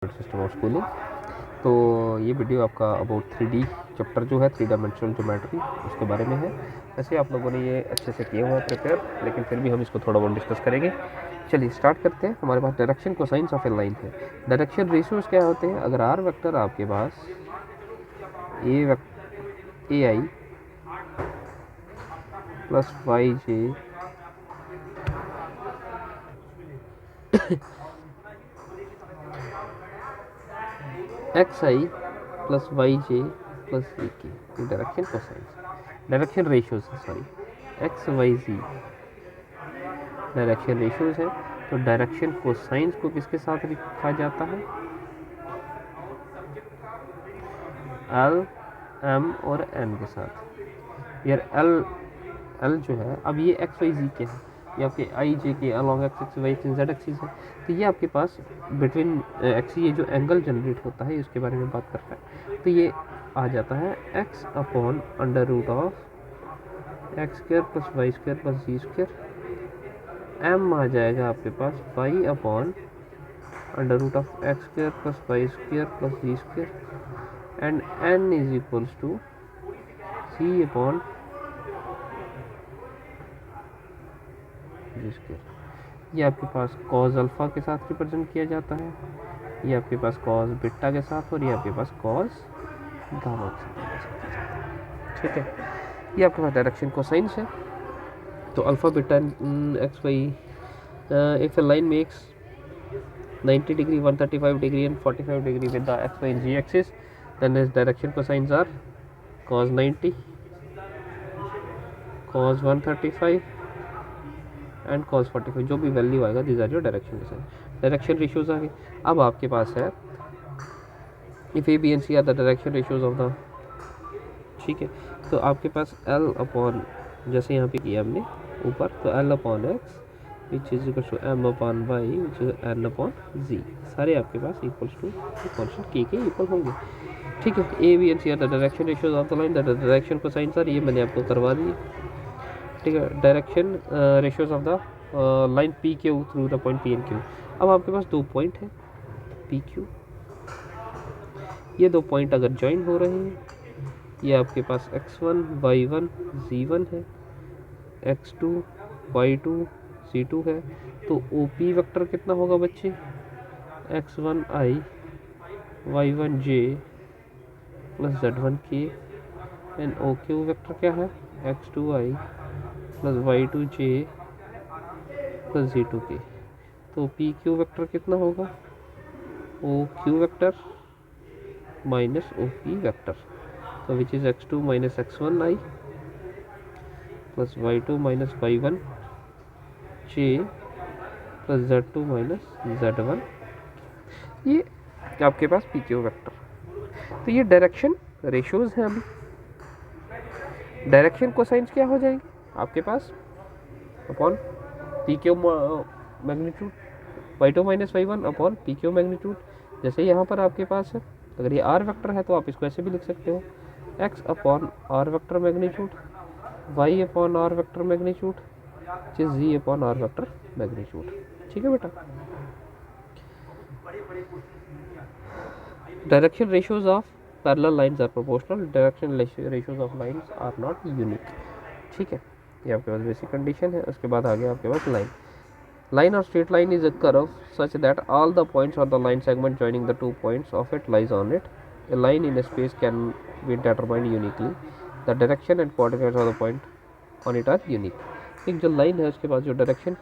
Management system of schooling. तो ये video आपका अबाउट 3D चैप्टर जो है 3 डायमेंशनल ज्योमेट्री उसके बारे में है। वैसे आप लोगों ने ये अच्छे से किया हुआ है प्रिपेयर, लेकिन फिर भी हम इसको थोड़ा बहुत डिस्कस करेंगे। चलिए स्टार्ट करते हैं। हमारे पास direction cosines of a line है। डायरेक्शन रेशियोज क्या होते हैं? अगर आर वेक्टर आपके पास A I plus Y J X I plus Y J plus A K direction cosines direction ratios है, sorry X Y Z direction ratios है। तो डायरेक्शन कोसाइंस को किसके साथ लिखा जाता है? एल एम और एन के साथ। यार एल जो है, अब ये एक्स वाई जी के हैं, ये आपके I J K along X Y Z axis है। तो ये आपके पास बिटवीन एक्स ये जो एंगल जनरेट होता है इसके बारे में बात करता है। तो ये आ जाता है X upon under root of X square plus Y square plus Z square. M आ जाएगा आपके पास Y upon under root of X square plus Y square plus Z square and N is equals to C upon Z square. ये आपके पास cause alpha के साथ represent किया जाता है, ये आपके पास कॉज बीटा के साथ, और ये आपके पास कॉज गामा के साथ रिप्रेजेंट किया जाता है। ठीक है, ये आपके पास डायरेक्शन कोसाइंस है। तो alpha beta X Y, if a line makes 90 degree 135 degree and 45 degree with the x y and z axis, then its direction cosines are cos 90, cos 135 and cos 45। जो भी वैल्यू आएगा this are your direction cosine. Direction ratios आ गए। अब आपके पास है if A B and C are the direction ratios of the, ठीक है। तो आपके पास एल अपॉन, जैसे यहाँ पे किया हमने ऊपर, तो L upon X which is equal to M upon Y which is N upon Z, सारे आपके पास इक्वल्स टू कॉन्स्टेंट के इक्वल होंगे। ठीक है, A B and C are the direction ratios of the line, the direction cosines are, ये मैंने आपको करवा दी। ठीक है, direction ratios of the line P Q through the point P and Q. अब आपके पास दो पॉइंट है पी क्यू, ये दो पॉइंट अगर ज्वाइन हो रहे हैं, ये आपके पास x1 y1 z1 है, x2 y2 z2 है। तो OP वेक्टर कितना होगा बच्चे? x1 i y1 j plus z1 k and OQ vector क्या है? x2 i plus y2 j plus z2 k। तो PQ वेक्टर कितना होगा? OQ vector minus OP vector, तो which is x2 minus x1 i plus y2 minus y1 j plus z2 minus z1, ये आपके पास PQ vector. तो ये direction ratios हैं। अभी डायरेक्शन कोसाइंस क्या हो जाएंगे आपके पास? Upon PQ magnitude y2 minus y1 upon PQ magnitude. जैसे यहाँ पर आपके पास है, अगर ये आर वेक्टर है तो आप इसको ऐसे भी लिख सकते हो, X upon R vector magnitude, Y upon R vector magnitude, Z upon R vector magnitude. ठीक है बेटा। Direction ratios of parallel lines are proportional, direction ratios of lines are not unique. ठीक है, ये आपके पास बेसिक कंडीशन है। उसके बाद आगे आपके पास line. Line or straight line is a curve such that all the points on the line segment joining the 2 points of it lies on it. A line in a space can be determined uniquely. The direction and coordinates of the point on it are unique. एक जो line है उसके बाद जो direction,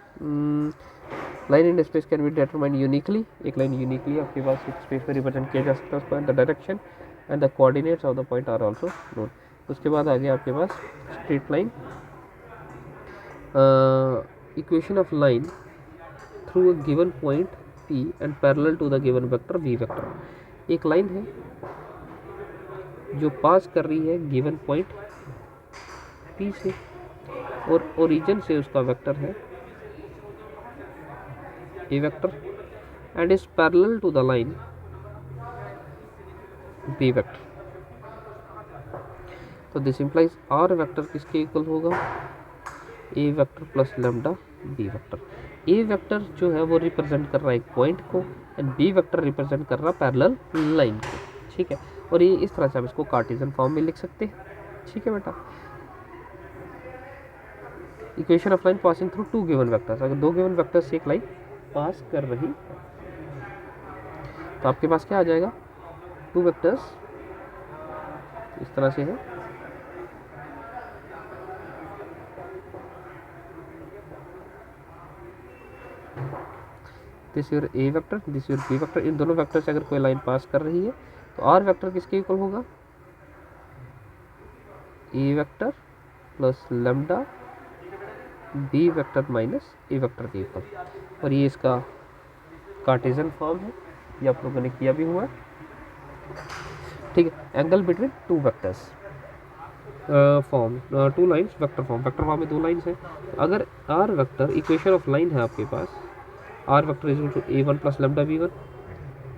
line in space can be determined uniquely, एक line uniquely आपके पास एक space में रिप्रेजेंट किया जा सकता है उस point. The direction and the coordinates of the point are also known. उसके बाद आगे आपके पास straight line, equation of line through a given point P and parallel to the given vector V vector. एक लाइन है जो पास कर रही है गिवन पॉइंट P से और ओरिजिन से उसका वेक्टर है A vector and is parallel to the line B vector. तो दिस इंप्लाइज R वेक्टर किसके इक्वल होगा? A vector plus lambda B vector. A vector जो है वो रिप्रेजेंट कर रहा है एक पॉइंट को एंड बी वेक्टर रिप्रेजेंट कर रहा है पैरेलल लाइन को, ठीक है। और ये इस तरह से हम इसको कार्टेशियन फॉर्म में लिख सकते हैं, ठीक है बेटा। Equation of line passing through two given vectors, अगर दो गिवन वेक्टर्स से एक लाइन पास कर रही है तो आपके पास क्या आ जाएगा, टू वेक्टर्स इस तरह से है, this your a vector, this your b vector. इन दोनों वेक्टर से अगर कोई लाइन पास कर रही है तो आर वेक्टर किसके इक्वल होगा, a vector plus lambda B vector minus a vector के इक्वल। और ये इसका कार्टेशियन फॉर्म है, ये आप लोगों ने किया भी हुआ है, ठीक है। Angle between two vectors form, two lines vector form, vector form में दो लाइंस हैं। अगर are vector equation of line है आपके पास, r vector is to a one plus lambda b one,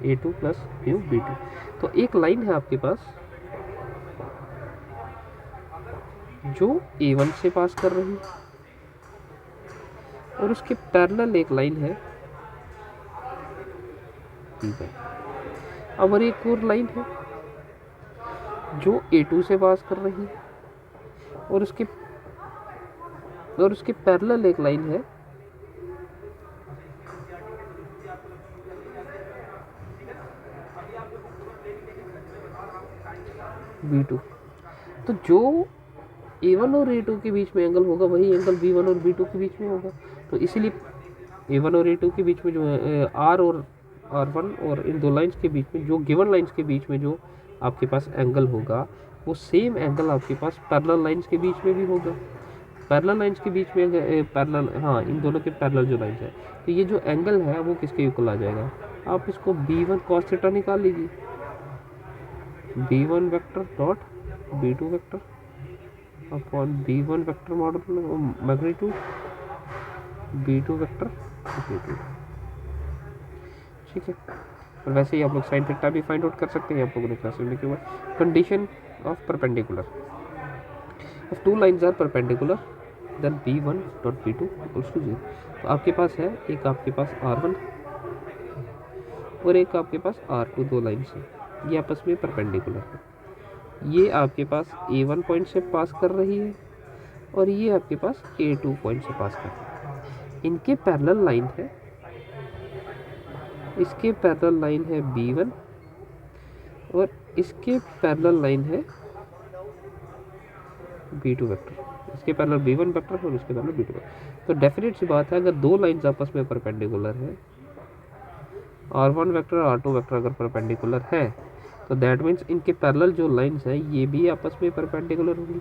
a two plus mu b two. तो एक line है आपके पास जो ए वन से पास कर रही है और उसके पैरेलल एक लाइन है बी वन। अब और एक और लाइन है जो ए टू से पास कर रही है और उसके पैरेलल एक लाइन है B2। तो जो A1 और A2 के बीच में एंगल होगा वही एंगल B1 और B2 के बीच में होगा। तो इसीलिए A1 और A2 के बीच में जो है R और R1 और इन दो लाइंस के बीच में जो गिवन लाइंस के बीच में जो आपके पास एंगल होगा वो सेम एंगल आपके पास पैरेलल लाइंस के बीच में भी होगा। पैरेलल लाइंस के बीच में पैरेलल, हाँ, इन दोनों के पैरेलल जो लाइंस है तो ये जो एंगल है वो किसके इक्वल आ जाएगा, आप इसको B1 cos थीटा निकाल लीजिए, B1 vector dot B2 vector upon B1 vector model magnitude B2 vector magnitude, ठीक है। और वैसे ही आप लोग साइन थीटा भी फाइंड आउट कर सकते हैं, आप लोगों ने क्लास में लिखे हुआ। Condition of perpendicular, if two lines are perpendicular then B1 dot B2 equals to 0। तो आपके पास है, एक आपके पास R1 और एक आपके पास R2, दो लाइन्स हैं, ये आपस में परपेंडिकुलर है। ये आपके पास A1 पॉइंट से पास कर रही है और ये आपके पास A2 पॉइंट से पास कर रही है। इनके पैरेलल लाइन है, इसके पैरेलल लाइन है B1 और इसके पैरेलल लाइन है B2 वेक्टर, इसके पैरेलल B1 वेक्टर और इसके पैरेलल B2 वेक्टर। तो डेफिनेट सी बात है, अगर दो लाइंस आपस में परपेंडिकुलर है, R1 वेक्टर और R2 वेक्टर अगर परपेंडिकुलर है तो दैट मीन्स इनके पैरेलल जो लाइंस हैं ये भी आपस में परपेंडिकुलर होंगी।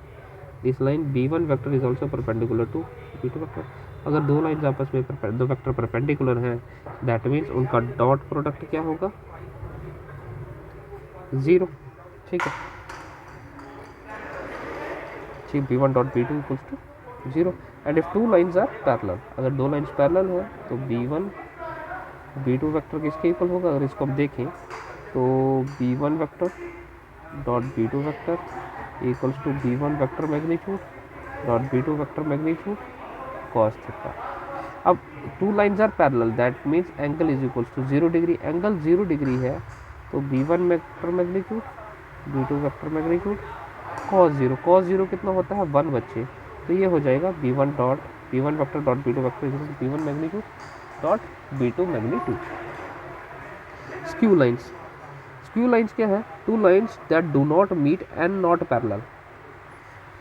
This line B1 vector is also perpendicular to B2 vector. अगर दो लाइंस आपस में दो वेक्टर परपेंडिकुलर हैं दैट मीन्स उनका डॉट प्रोडक्ट क्या होगा, 0, ठीक है, ठीक। B1 dot B2 equals to 0 and if two lines are parallel, अगर दो लाइंस पैरेलल है तो B1 B2 वेक्टर किसके इक्वल होगा, अगर इसको हम देखें तो B1 vector dot B2 vector equals to B1 vector magnitude dot B2 vector magnitude cos theta. अब two lines are parallel that means angle is equals to 0 degree, angle 0 degree है तो B1 vector magnitude B2 vector magnitude cos 0 कितना होता है 1 बच्चे, तो ये हो जाएगा B1 vector dot B2 vector equals to B1 magnitude dot B2 magnitude. Skew lines, skew lines क्या है, two lines that do not meet and not parallel,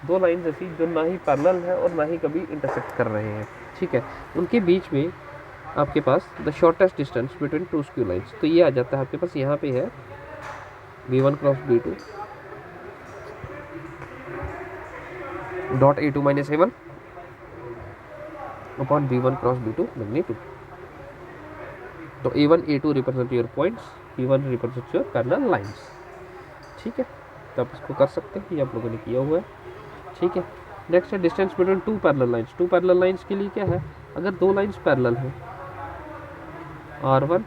दो लाइंस ऐसी जो ना ही पैरेलल है और ना ही कभी इंटरसेक्ट कर रहे हैं, ठीक है, उनके बीच में आपके पास the shortest distance between two skew lines, तो ये आ जाता है आपके पास, यहाँ पे है B1 cross B2 dot A2 minus A1 upon B1 cross B2 magnitude. तो A1 A2 represent your points, B1 represent your parallel lines, ठीक है। तो आप इसको कर सकते हैं, ये आप लोगों ने किया हुआ है, ठीक है। नेक्स्ट है distance between two parallel lines. Two parallel lines के लिए क्या है, अगर दो लाइंस पैरेलल हैं R1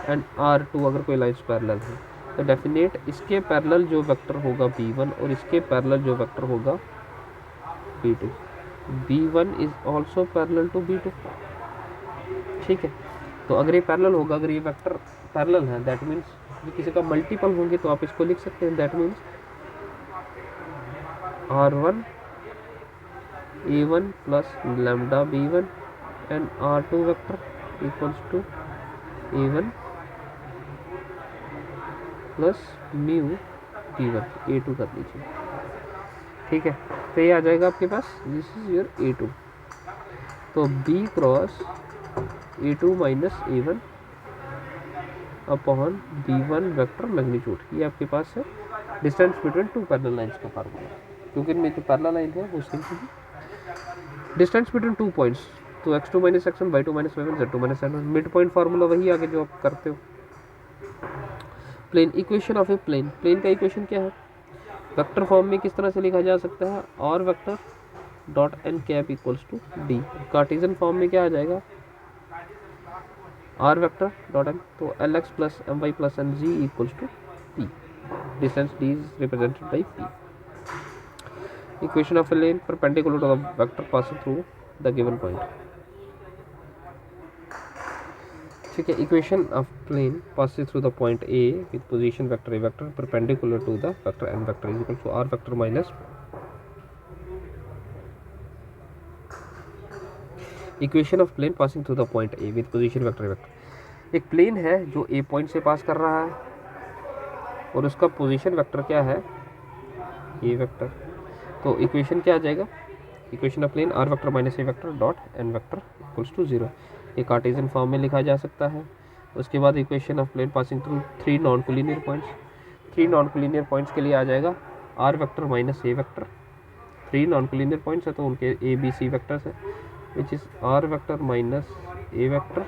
एंड R2, अगर कोई लाइंस पैरेलल है तो डेफिनेट इसके पैरेलल जो वेक्टर होगा B1 और इसके पैरेलल जो वेक्टर होगा B2, B1 is also parallel to B2। ठीक है, तो अगर ये पैरेलल होगा, अगर ये वेक्टर पैरेलल है, दैट मीन्स ये किसी का मल्टीपल होंगे, तो आप इसको लिख सकते हैं, that means R1 A1 plus lambda B1 and R2 vector equals to A1 plus mu B1, A2 कर लीजिए। ठीक है, तो ये आ जाएगा आपके पास, दिस इज योर A2। तो B cross A2 minus A1 upon B1 vector magnitude, ये आपके पास है distance between two parallel lines का फार्मूला, क्योंकि इनमें जो पैरेलल लाइन है वो सेम है। डिस्टेंस बिटवीन टू पॉइंट्स, तो x2 minus x1 y2 minus y1 z2 minus z1, mid point formula वही आगे जो आप करते हो। Plane, equation of a plane, plane का इक्वेशन क्या है, वेक्टर फॉर्म में किस तरह से लिखा जा सकता है, और vector dot n cap equals to d. Cartesian form में क्या आ जाएगा, आर वेक्टर डॉट एन, तो l x plus m y plus n z equals to p, distance d is represented by p. Equation of a plane perpendicular to the vector passing through the given point. ठीक है, equation of plane passing through the point a with position vector A vector perpendicular to the vector n vector is equal to r vector minus. Equation of plane passing through the point a with position vector A vector, एक plane है जो ए point से पास कर रहा है और उसका position vector क्या है, ए वेक्टर। तो इक्वेशन क्या आ जाएगा, equation of plane r vector minus a vector dot n vector equals to 0, ये कार्टेशियन फॉर्म में लिखा जा सकता है। उसके बाद equation of plane passing through three non collinear points, थ्री नॉन कोलिनियर पॉइंट्स के लिए आ जाएगा r vector minus a vector, three non collinear points है तो उनके ए बी सी वेक्टर्स है, which is r vector minus a vector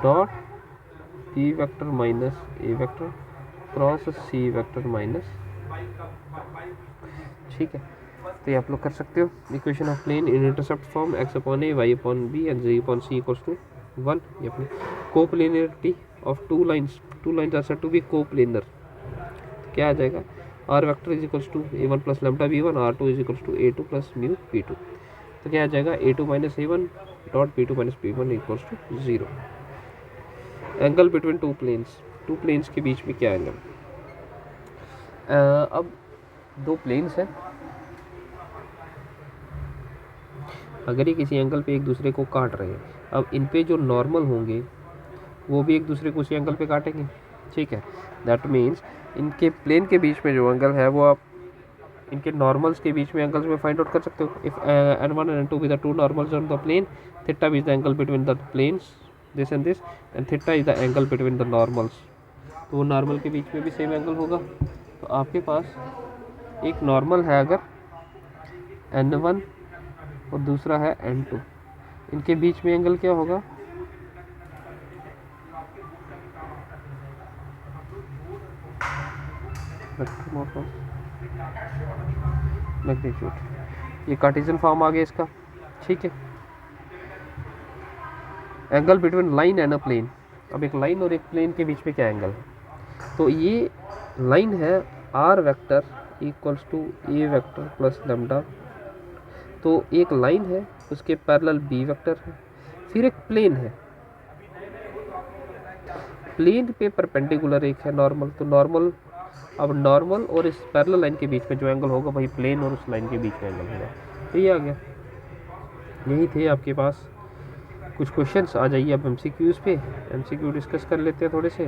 dot b vector minus a vector cross c vector minus. ठीक है, तो ये आप लोग कर सकते हो। Equation of plane in intercept form x upon a y upon b and z upon c equals to 1। ये अपनी coplanarity of two lines are said to be coplanar, क्या आ जाएगा, r vector is equals to a1 plus lambda b1, r2 is equals to a2 plus mu b2, तो क्या आ जाएगा a2 minus a1 dot b2 minus b1 equals to 0। Angle between two planes के बीच में क्या एंगल, अब दो प्लेन्स हैं, अगर ये किसी एंगल पे एक दूसरे को काट रहे हैं, अब इन पे जो नॉर्मल होंगे वो भी एक दूसरे को उसी एंगल पे काटेंगे। ठीक है, दैट मीन्स इनके प्लेन के बीच में जो एंगल है वो आप इनके नॉर्मल्स के बीच में एंगल्स में फाइंड आउट कर सकते हो। If n1 and n2 be the two normals on the plane, theta is the angle between the planes this and this, and theta is the angle between the normals, तो वो normal के बीच में भी same angle होगा। तो आपके पास एक नॉर्मल है अगर n1 और दूसरा है n2, इनके बीच में एंगल क्या होगा, मैग्नीट्यूड। ये कार्टेशियन फॉर्म आ गया इसका। ठीक है, angle between line and a plane, अब एक लाइन और एक प्लेन के बीच में क्या एंगल है, तो ये लाइन है r vector equals to a vector plus lambda, तो एक लाइन है उसके पैरेलल बी वेक्टर है, फिर एक प्लेन है, प्लेन पे परपेंडिकुलर एक है नॉर्मल, तो नॉर्मल, अब नॉर्मल और इस पैरेलल लाइन के बीच में जो एंगल होगा वही प्लेन और उस लाइन के बीच में एंगल होगा। तो ये आ गया, यही थे आपके पास कुछ क्वेश्चंस। आ जाइए अब एमसीक्यूज़ पे, एमसीक्यू डिस्कस कर लेते हैं थोड़े से।